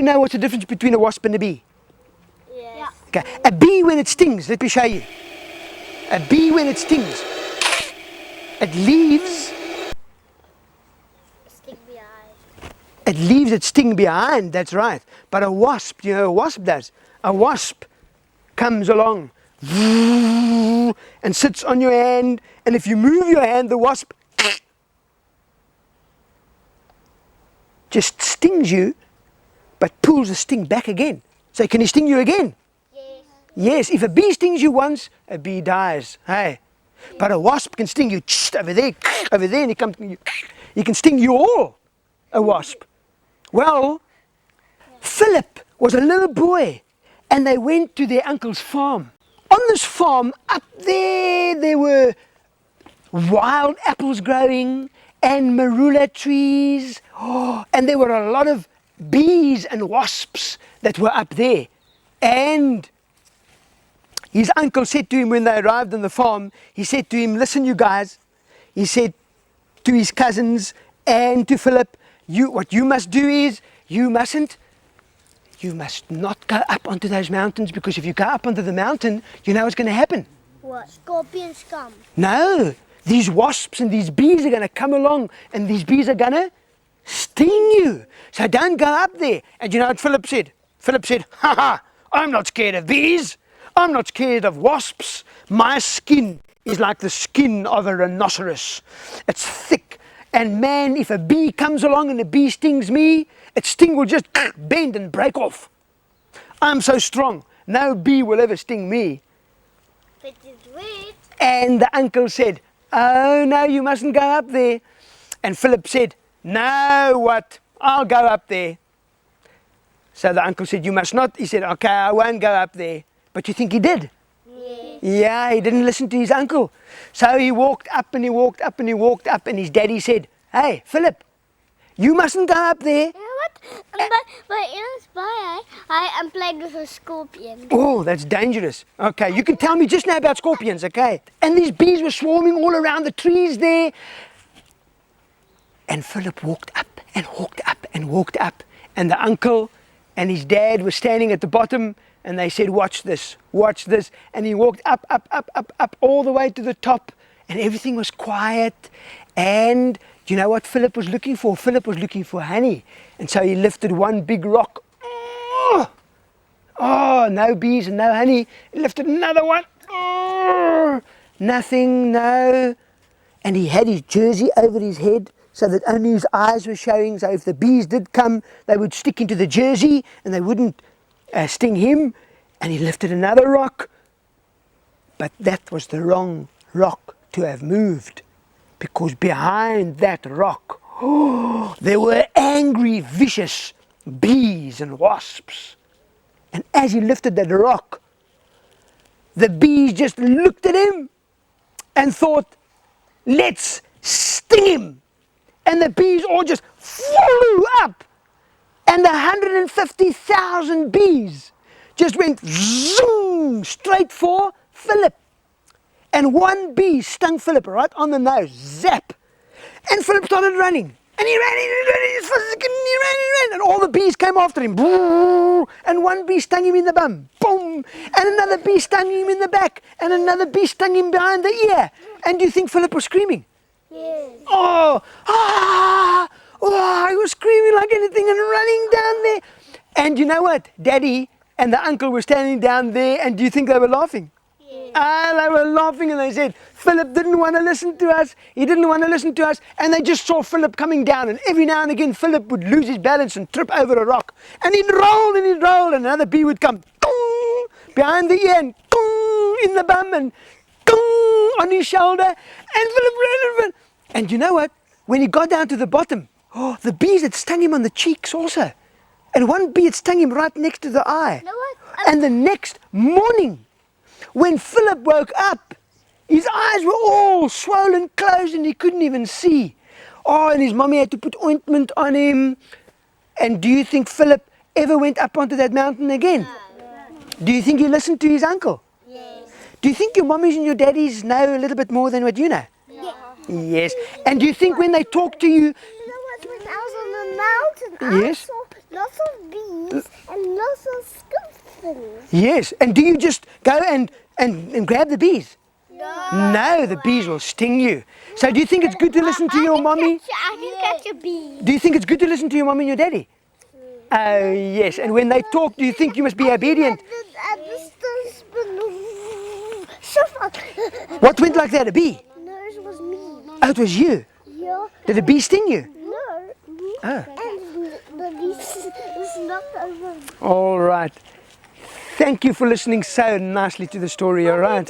know what's the difference between a wasp and a bee? Yes. Okay. A bee when it stings, let me show you. A bee when it stings, it leaves Stick behind. It leaves its sting behind, that's right. But a wasp, you know, a wasp does. A wasp comes along and sits on your hand, and if you move your hand, the wasp just stings you, but pulls the sting back again. So can he sting you again? Yes. Yes, if a bee stings you once, a bee dies. Hey. But a wasp can sting you over there, and he comes, he can sting you all, a wasp. Well, Philip was a little boy, and they went to their uncle's farm. On this farm, up there were wild apples growing and marula trees, and there were a lot of bees and wasps that were up there. And his uncle said to him when they arrived on the farm, he said to him, listen you guys, he said to his cousins and to Philip, what you must do is, you must not go up onto those mountains, because if you go up onto the mountain, you know what's going to happen. What? Scorpions come. No, these wasps and these bees are going to come along, and these bees are going to sting you. So don't go up there. And you know what Philip said? Philip said, ha ha, I'm not scared of bees. I'm not scared of wasps. My skin is like the skin of a rhinoceros. It's thick. And man, if a bee comes along and a bee stings me, its sting will just bend and break off. I'm so strong. No bee will ever sting me. But it's weird. And the uncle said, oh no, you mustn't go up there. And Philip said, no, what? I'll go up there. So the uncle said, you must not. He said, okay, I won't go up there. But you think he did? Yes. Yeah, he didn't listen to his uncle. So he walked up and he walked up and he walked up, and his daddy said, hey, Philip, you mustn't go up there. You know what? But in Spy, I am playing with a scorpion. Oh, that's dangerous. Okay, you can tell me just now about scorpions, okay? And these bees were swarming all around the trees there. And Philip walked up and walked up and walked up. And the uncle and his dad were standing at the bottom, and they said, watch this, watch this. And he walked up, up, up, up, up, all the way to the top, and everything was quiet. And do you know what Philip was looking for? Philip was looking for honey. And so he lifted one big rock. Oh, no bees and no honey. He lifted another one. Oh, nothing, no. And he had his jersey over his head so that only his eyes were showing. So if the bees did come, they would stick into the jersey and they wouldn't sting him. And he lifted another rock. But that was the wrong rock to have moved, because behind that rock, there were angry, vicious bees and wasps. And as he lifted that rock, the bees just looked at him and thought, let's sting him. And the bees all just flew up. And the 150,000 bees just went zoom straight for Philip. And one bee stung Philip right on the nose, zap. And Philip started running. And he ran, and all the bees came after him. And one bee stung him in the bum, boom. And another bee stung him in the back, and another bee stung him behind the ear. And do you think Philip was screaming? Yes. Oh, he was screaming like anything and running down there. And you know what? Daddy and the uncle were standing down there, and do you think they were laughing? They were laughing, and they said, Philip didn't want to listen to us. He didn't want to listen to us. And they just saw Philip coming down. And every now and again, Philip would lose his balance and trip over a rock. And he'd roll and he'd roll. And another bee would come behind the ear and in the bum and on his shoulder. And Philip ran. And you know what? When he got down to the bottom, the bees had stung him on the cheeks also. And one bee had stung him right next to the eye. You know what? And the next morning, when Philip woke up, his eyes were all swollen closed and he couldn't even see. Oh, and his mommy had to put ointment on him. And do you think Philip ever went up onto that mountain again? No. Do you think he listened to his uncle? Yes. Do you think your mommies and your daddies know a little bit more than what you know? Yeah. Yes. And do you think when they talk to you... You know what? When I was on the mountain, Yes? I saw lots of bees. bees and lots of scorpions. Yes, and do you just go and grab the bees? No. No, the bees will sting you. So do you think it's good to listen to your mommy? I can catch a bee. Do you think it's good to listen to your mommy and your daddy? Oh, yes. And when they talk, do you think you must be obedient? What went like that, a bee? No, it was me. Oh, it was you. Yeah. Did a bee sting you? No. Oh. And the bee was knocked over. All right. Thank you for listening so nicely to the story, all right?